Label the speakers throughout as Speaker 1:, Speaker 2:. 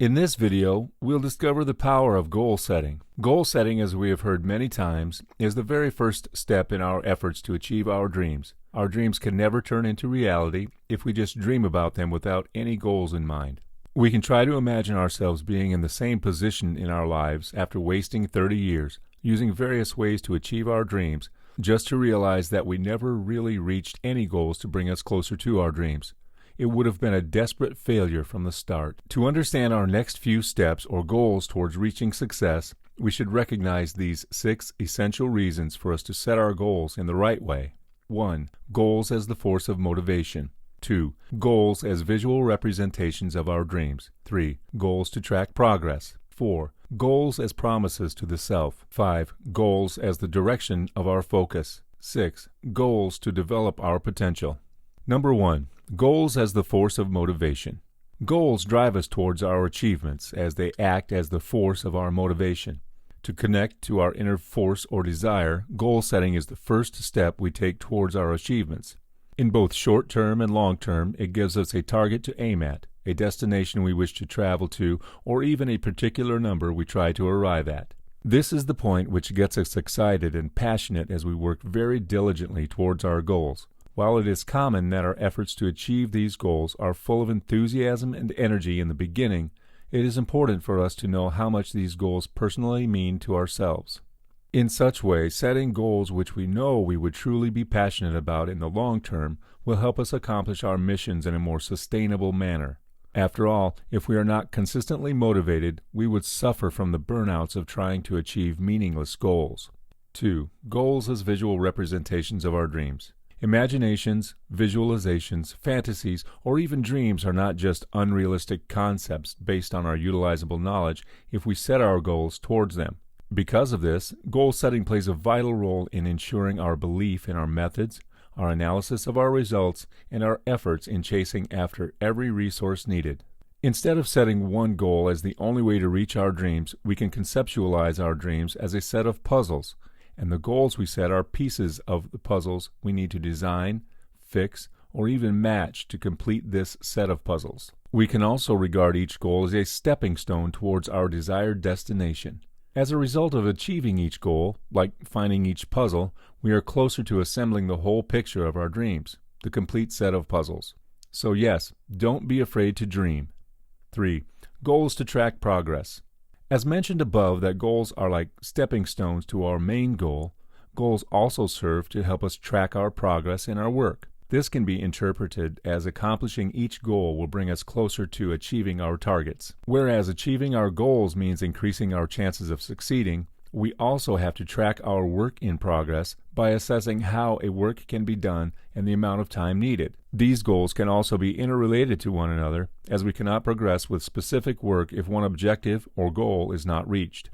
Speaker 1: In this video, we'll discover the power of goal setting. Goal setting, as we have heard many times, is the very first step in our efforts to achieve our dreams. Our dreams can never turn into reality if we just dream about them without any goals in mind. We can try to imagine ourselves being in the same position in our lives after wasting 30 years, using various ways to achieve our dreams, just to realize that we never really reached any goals to bring us closer to our dreams. It would have been a desperate failure from the start. To understand our next few steps or goals towards reaching success, we should recognize these 6 essential reasons for us to set our goals in the right way. 1. Goals as the force of motivation. 2. Goals as visual representations of our dreams. 3. Goals to track progress. 4. Goals as promises to the self. 5. Goals as the direction of our focus. 6. Goals to develop our potential. Number 1. Goals as the force of motivation. Goals drive us towards our achievements as they act as the force of our motivation. To connect to our inner force or desire, goal setting is the first step we take towards our achievements. In both short-term and long-term, it gives us a target to aim at, a destination we wish to travel to, or even a particular number we try to arrive at. This is the point which gets us excited and passionate as we work very diligently towards our goals. While it is common that our efforts to achieve these goals are full of enthusiasm and energy in the beginning, it is important for us to know how much these goals personally mean to ourselves. In such way, setting goals which we know we would truly be passionate about in the long term will help us accomplish our missions in a more sustainable manner. After all, if we are not consistently motivated, we would suffer from the burnouts of trying to achieve meaningless goals. 2. Goals as visual representations of our dreams. Imaginations, visualizations, fantasies, or even dreams are not just unrealistic concepts based on our utilizable knowledge if we set our goals towards them. Because of this, goal setting plays a vital role in ensuring our belief in our methods, our analysis of our results, and our efforts in chasing after every resource needed. Instead of setting one goal as the only way to reach our dreams, we can conceptualize our dreams as a set of puzzles, and the goals we set are pieces of the puzzles we need to design, fix, or even match to complete this set of puzzles. We can also regard each goal as a stepping stone towards our desired destination. As a result of achieving each goal, like finding each puzzle, we are closer to assembling the whole picture of our dreams, the complete set of puzzles. So yes, don't be afraid to dream. 3. Goals to track progress. As mentioned above that goals are like stepping stones to our main goal, goals also serve to help us track our progress in our work. This can be interpreted as accomplishing each goal will bring us closer to achieving our targets. Whereas achieving our goals means increasing our chances of succeeding, we also have to track our work in progress by assessing how a work can be done and the amount of time needed. These goals can also be interrelated to one another, as we cannot progress with specific work if one objective or goal is not reached.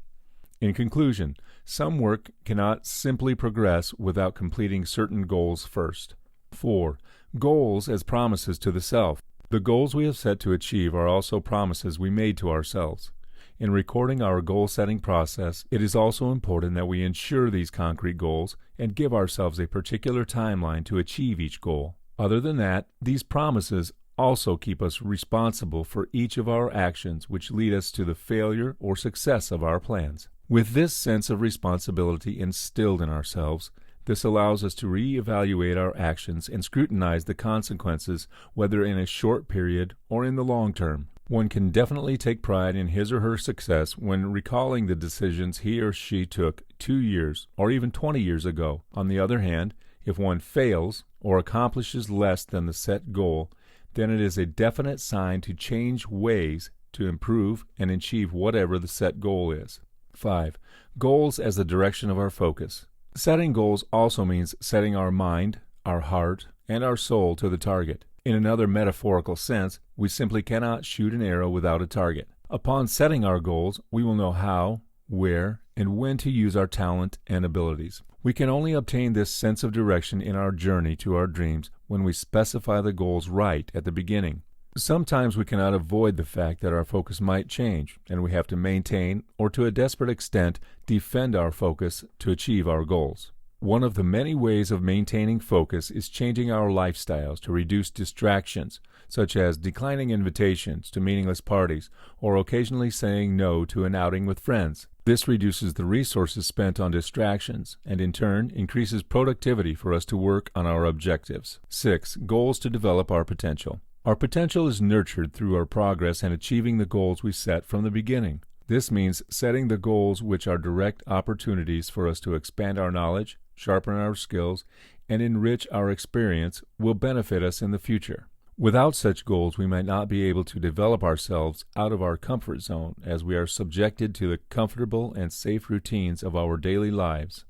Speaker 1: In conclusion, some work cannot simply progress without completing certain goals first. 4. Goals as promises to the self. The goals we have set to achieve are also promises we made to ourselves. In recording our goal-setting process, it is also important that we ensure these concrete goals and give ourselves a particular timeline to achieve each goal. Other than that, these promises also keep us responsible for each of our actions which lead us to the failure or success of our plans. With this sense of responsibility instilled in ourselves, this allows us to re-evaluate our actions and scrutinize the consequences, whether in a short period or in the long term. One can definitely take pride in his or her success when recalling the decisions he or she took 2 years or even 20 years ago. On the other hand, if one fails or accomplishes less than the set goal, then it is a definite sign to change ways to improve and achieve whatever the set goal is. 5. Goals as the direction of our focus. Setting goals also means setting our mind, our heart, and our soul to the target. In another metaphorical sense, we simply cannot shoot an arrow without a target. Upon setting our goals, we will know how, where, and when to use our talent and abilities. We can only obtain this sense of direction in our journey to our dreams when we specify the goals right at the beginning. Sometimes we cannot avoid the fact that our focus might change, and we have to maintain, or to a desperate extent, defend our focus to achieve our goals. One of the many ways of maintaining focus is changing our lifestyles to reduce distractions such as declining invitations to meaningless parties or occasionally saying no to an outing with friends. This reduces the resources spent on distractions and in turn increases productivity for us to work on our objectives. 6. Goals to develop our potential. Our potential is nurtured through our progress and achieving the goals we set from the beginning. This means setting the goals which are direct opportunities for us to expand our knowledge, sharpen our skills, and enrich our experience will benefit us in the future. Without such goals, we might not be able to develop ourselves out of our comfort zone as we are subjected to the comfortable and safe routines of our daily lives.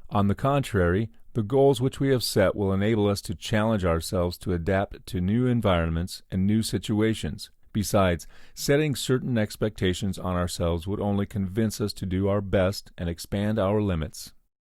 Speaker 1: On the contrary, the goals which we have set will enable us to challenge ourselves to adapt to new environments and new situations. Besides, setting certain expectations on ourselves would only convince us to do our best and expand our limits.